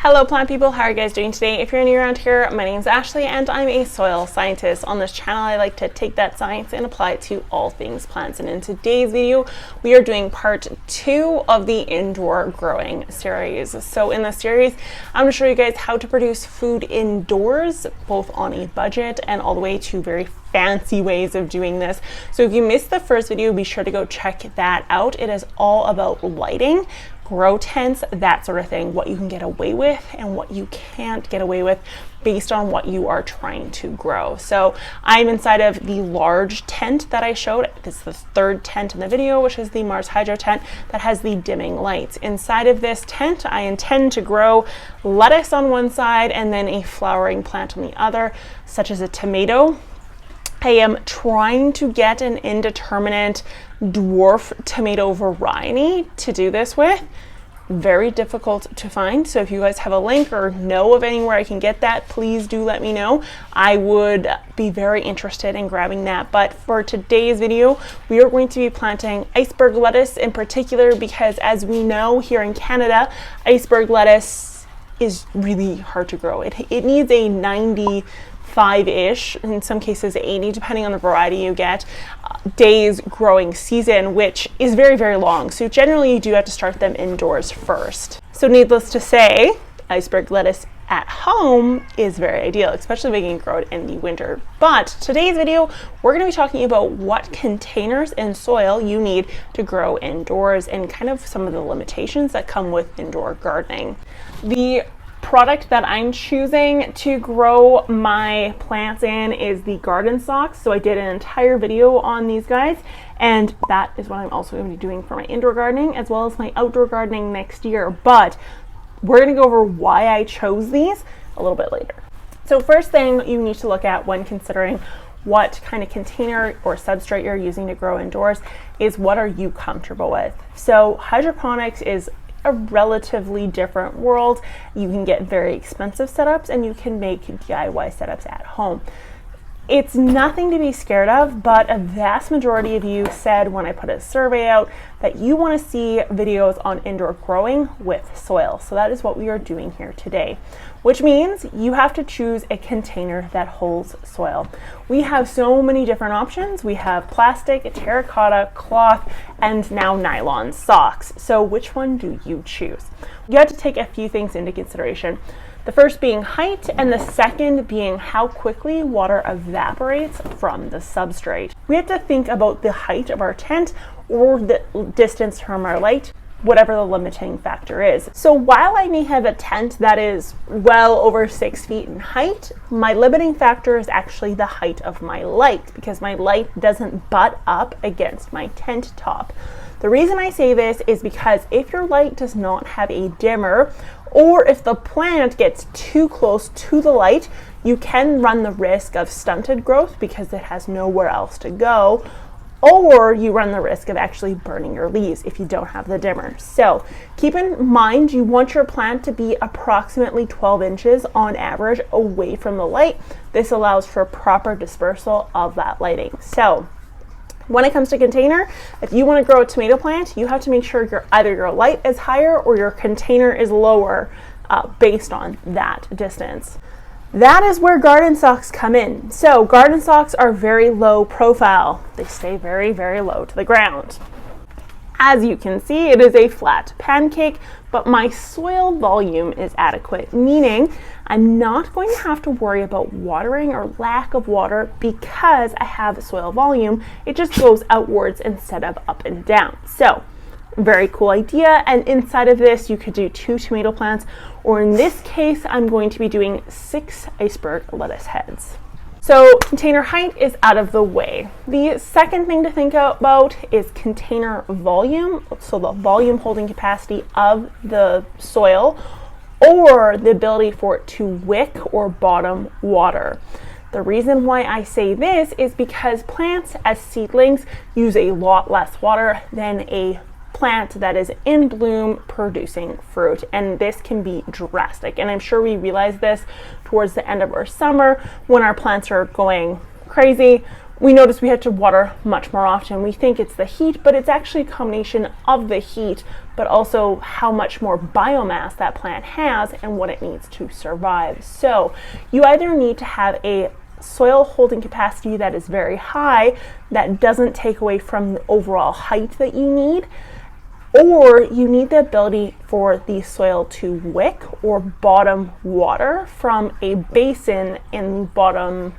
Hello plant people, how are you guys doing today? If you're new around here, my name's Ashley and I'm a soil scientist. On this channel, I like to take that science and apply it to all things plants. And in today's video, we are doing part 2 of the indoor growing series. So in this series, I'm going to show you guys how to produce food indoors, both on a budget and all the way to very fancy ways of doing this. So if you missed the first video, be sure to go check that out. It is all about lighting, grow tents, that sort of thing, what you can get away with and what you can't get away with based on what you are trying to grow. So I'm inside of the large tent that I showed. This is the third tent in the video, which is the Mars Hydro tent that has the dimming lights. Inside of this tent, I intend to grow lettuce on one side and then a flowering plant on the other, such as a tomato. I am trying to get an indeterminate dwarf tomato variety to do this with. Very difficult to find. So if you guys have a link or know of anywhere I can get that, please do let me know. I would be very interested in grabbing that. But for today's video, we are going to be planting iceberg lettuce in particular, because as we know here in Canada, iceberg lettuce is really hard to grow. It needs a 95-ish, in some cases 80, depending on the variety you get, days growing season, which is very, very long. So generally you do have to start them indoors first. So needless to say, iceberg lettuce at home is very ideal, especially if you can grow it in the winter. But today's video, we're going to be talking about what containers and soil you need to grow indoors and kind of some of the limitations that come with indoor gardening. The product that I'm choosing to grow my plants in is the GardenSoxx. So I did an entire video on these guys, and that is what I'm also going to be doing for my indoor gardening as well as my outdoor gardening next year. But we're going to go over why I chose these a little bit later. So first thing you need to look at when considering what kind of container or substrate you're using to grow indoors is, what are you comfortable with? So hydroponics is a relatively different world. You can get very expensive setups and you can make DIY setups at home. It's nothing to be scared of, but a vast majority of you said when I put a survey out that you want to see videos on indoor growing with soil. So that is what we are doing here today, which means you have to choose a container that holds soil. We have so many different options. We have plastic, terracotta, cloth, and now nylon socks. So which one do you choose? You have to take a few things into consideration. The first being height, and the second being how quickly water evaporates from the substrate. We have to think about the height of our tent or the distance from our light, whatever the limiting factor is. So while I may have a tent that is well over 6 feet in height, my limiting factor is actually the height of my light, because my light doesn't butt up against my tent top. The reason I say this is because if your light does not have a dimmer, or if the plant gets too close to the light, you can run the risk of stunted growth because it has nowhere else to go, or you run the risk of actually burning your leaves if you don't have the dimmer. So keep in mind, you want your plant to be approximately 12 inches on average away from the light. This allows for proper dispersal of that lighting. So when it comes to container, if you want to grow a tomato plant, you have to make sure either your light is higher or your container is lower based on that distance. That is where GardenSoxx come in. So GardenSoxx are very low profile. They stay very, very low to the ground. As you can see, it is a flat pancake, but my soil volume is adequate, meaning I'm not going to have to worry about watering or lack of water because I have soil volume. It just goes outwards instead of up and down. So very cool idea. And inside of this, you could do 2 tomato plants, or in this case, I'm going to be doing 6 iceberg lettuce heads. So container height is out of the way. The second thing to think about is container volume, so the volume holding capacity of the soil, or the ability for it to wick or bottom water. The reason why I say this is because plants as seedlings use a lot less water than a plant that is in bloom producing fruit, and this can be drastic. And I'm sure we realize this towards the end of our summer when our plants are going crazy. we notice we have to water much more often. We think it's the heat, but it's actually a combination of the heat, but also how much more biomass that plant has and what it needs to survive. So you either need to have a soil holding capacity that is very high, that doesn't take away from the overall height that you need, or you need the ability for the soil to wick or bottom water from a basin in the bottom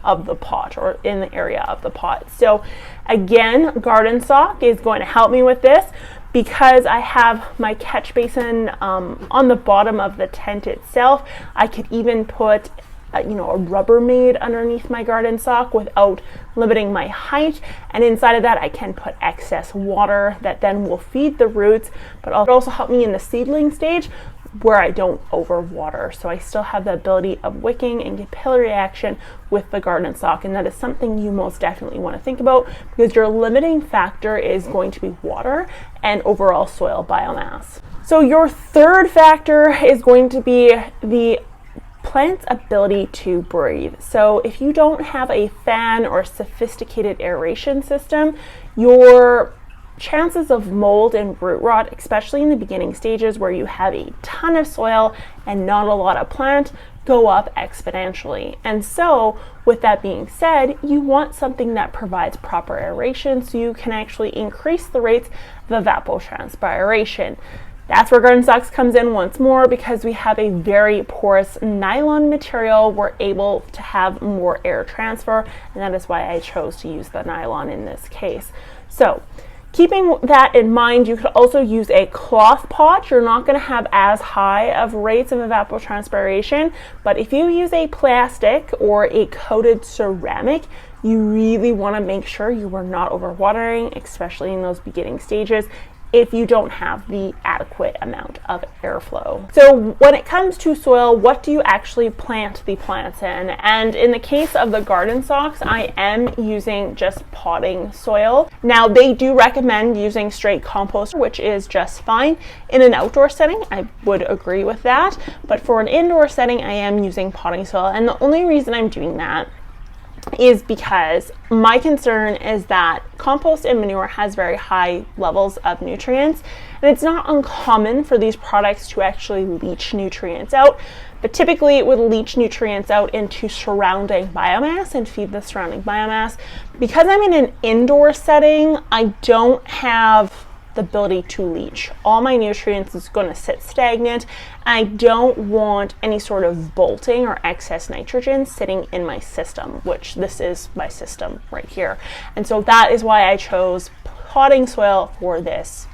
of the pot or in the area of the pot. So again, GardenSoxx is going to help me with this because I have my catch basin on the bottom of the tent itself. I could even put a Rubbermaid underneath my GardenSoxx without limiting my height, and inside of that I can put excess water that then will feed the roots, but it'll also help me in the seedling stage where I don't overwater. So I still have the ability of wicking and capillary action with the GardenSoxx, and that is something you most definitely want to think about because your limiting factor is going to be water and overall soil biomass. So your third factor is going to be the plant's ability to breathe. So if you don't have a fan or sophisticated aeration system, your chances of mold and root rot, especially in the beginning stages where you have a ton of soil and not a lot of plant, go up exponentially. And so with that being said, you want something that provides proper aeration so you can actually increase the rates of evapotranspiration. That's where GardenSoxx comes in once more because we have a very porous nylon material. We're able to have more air transfer, and that is why I chose to use the nylon in this case. So keeping that in mind, you could also use a cloth pot. You're not going to have as high of rates of evapotranspiration, but if you use a plastic or a coated ceramic, you really want to make sure you are not overwatering, especially in those beginning stages, if you don't have the adequate amount of airflow. So when it comes to soil, what do you actually plant the plants in? And in the case of the GardenSoxx, I am using just potting soil. Now they do recommend using straight compost, which is just fine. In an outdoor setting, I would agree with that. But for an indoor setting, I am using potting soil. And the only reason I'm doing that is because my concern is that compost and manure has very high levels of nutrients, and it's not uncommon for these products to actually leach nutrients out, but typically it would leach nutrients out into surrounding biomass and feed the surrounding biomass. Because I'm in an indoor setting, I don't have the ability to leach. All my nutrients is going to sit stagnant. I don't want any sort of bolting or excess nitrogen sitting in my system, which this is my system right here. And so that is why I chose potting soil for this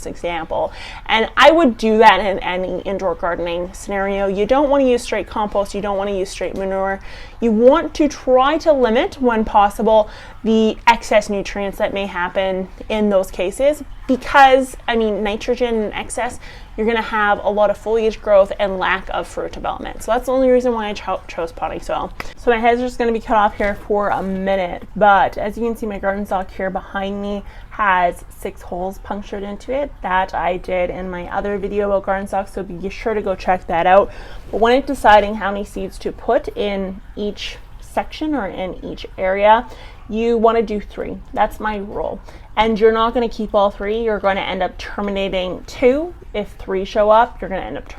example. And I would do that in any indoor gardening scenario. You don't want to use straight compost, you don't want to use straight manure. You want to try to limit, when possible, the excess nutrients that may happen in those cases, because nitrogen in excess, you're going to have a lot of foliage growth and lack of fruit development. So that's the only reason why I chose potting soil. So my head's just going to be cut off here for a minute, but as you can see, my GardenSoxx here behind me has 6 holes punctured into it. That I did in my other video about GardenSoxx, so be sure to go check that out. But when deciding how many seeds to put in each section or in each area, you want to do 3. That's my rule. And you're not going to keep all 3. You're going to end up terminating 2. If 3 show up, you're going to end up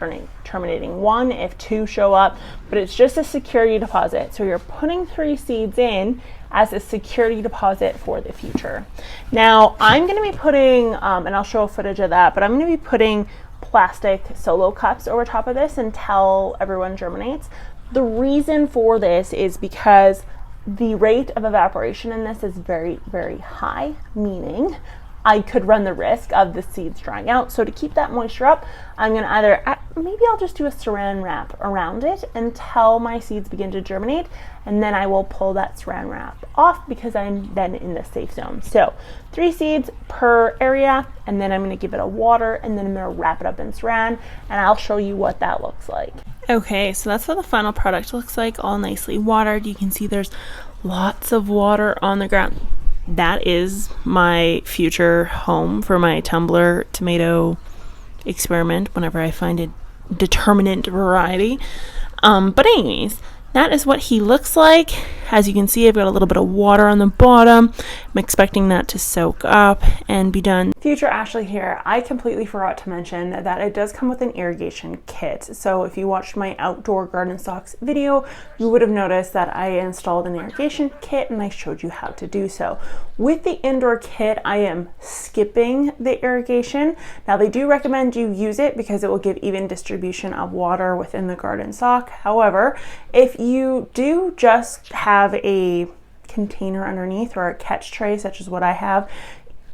terminating 1 if 2 show up. But it's just a security deposit. So you're putting 3 seeds in as a security deposit for the future. Now I'm going to be putting, and I'll show footage of that, but I'm going to be putting plastic solo cups over top of this until everyone germinates. The reason for this is because the rate of evaporation in this is very, very high, meaning I could run the risk of the seeds drying out. So to keep that moisture up, I'm going to either, maybe I'll just do a saran wrap around it until my seeds begin to germinate, and then I will pull that saran wrap off because I'm then in the safe zone. So 3 seeds per area, and then I'm going to give it a water, and then I'm going to wrap it up in saran, and I'll show you what that looks like. Okay, so that's what the final product looks like, all nicely watered. You can see there's lots of water on the ground. That is my future home for my tumbler tomato experiment whenever I find a determinate variety. But anyways, that is what he looks like. As you can see, I've got a little bit of water on the bottom. I'm expecting that to soak up and be done. Future Ashley here. I completely forgot to mention that it does come with an irrigation kit. So if you watched my outdoor GardenSoxx video, you would have noticed that I installed an irrigation kit and I showed you how to do so. With the indoor kit, I am skipping the irrigation. Now they do recommend you use it because it will give even distribution of water within the GardenSoxx. However, if you do just have a container underneath or a catch tray such as what I have,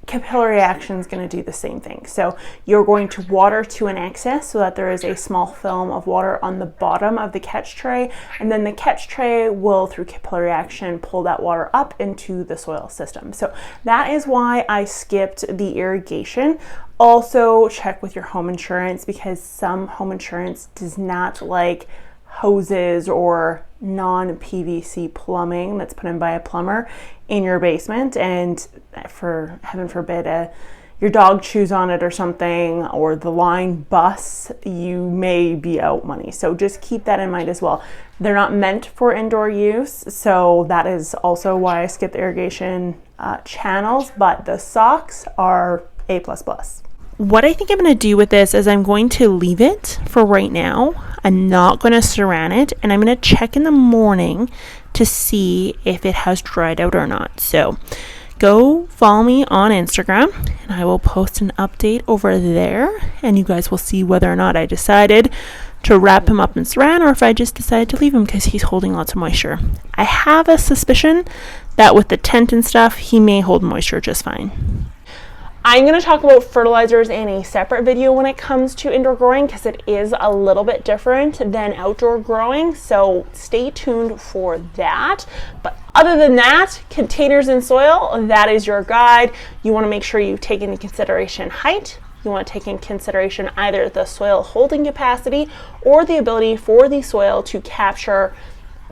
capillary action is going to do the same thing. So you're going to water to an excess so that there is a small film of water on the bottom of the catch tray, and then the catch tray will, through capillary action, pull that water up into the soil system. So that is why I skipped the irrigation. Also check with your home insurance, because some home insurance does not like hoses or non-PVC plumbing that's put in by a plumber in your basement, and for heaven forbid your dog chews on it or something, or the line busts, you may be out money. So just keep that in mind as well. They're not meant for indoor use, so that is also why I skipped the irrigation channels, but the socks are A++. What I think I'm going to do with this is I'm going to leave it for right now. I'm not going to saran it, and I'm going to check in the morning to see if it has dried out or not. So go follow me on Instagram and I will post an update over there, and you guys will see whether or not I decided to wrap him up in saran or if I just decided to leave him because he's holding lots of moisture. I have a suspicion that with the tent and stuff, he may hold moisture just fine. I'm going to talk about fertilizers in a separate video when it comes to indoor growing, because it is a little bit different than outdoor growing, so stay tuned for that. But other than that, containers and soil, that is your guide. You want to make sure you take into consideration height. You want to take in consideration either the soil holding capacity or the ability for the soil to capture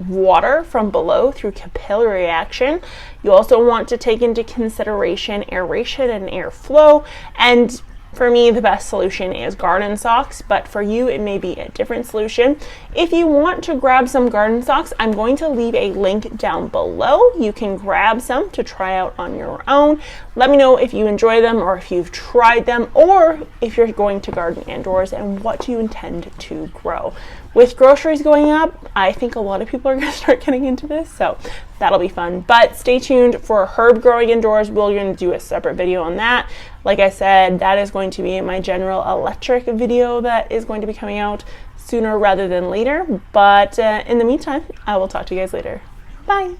water from below through capillary action. You also want to take into consideration aeration and airflow, and for me the best solution is GardenSoxx, but for you it may be a different solution. If you want to grab some GardenSoxx, I'm going to leave a link down below. You can grab some to try out on your own. Let me know if you enjoy them or if you've tried them, or if you're going to garden indoors and what you intend to grow. With groceries going up, I think a lot of people are going to start getting into this, so that'll be fun. But stay tuned for herb growing indoors. We're going to do a separate video on that. Like I said, that is going to be my general electric video that is going to be coming out sooner rather than later. But in the meantime, I will talk to you guys later. Bye.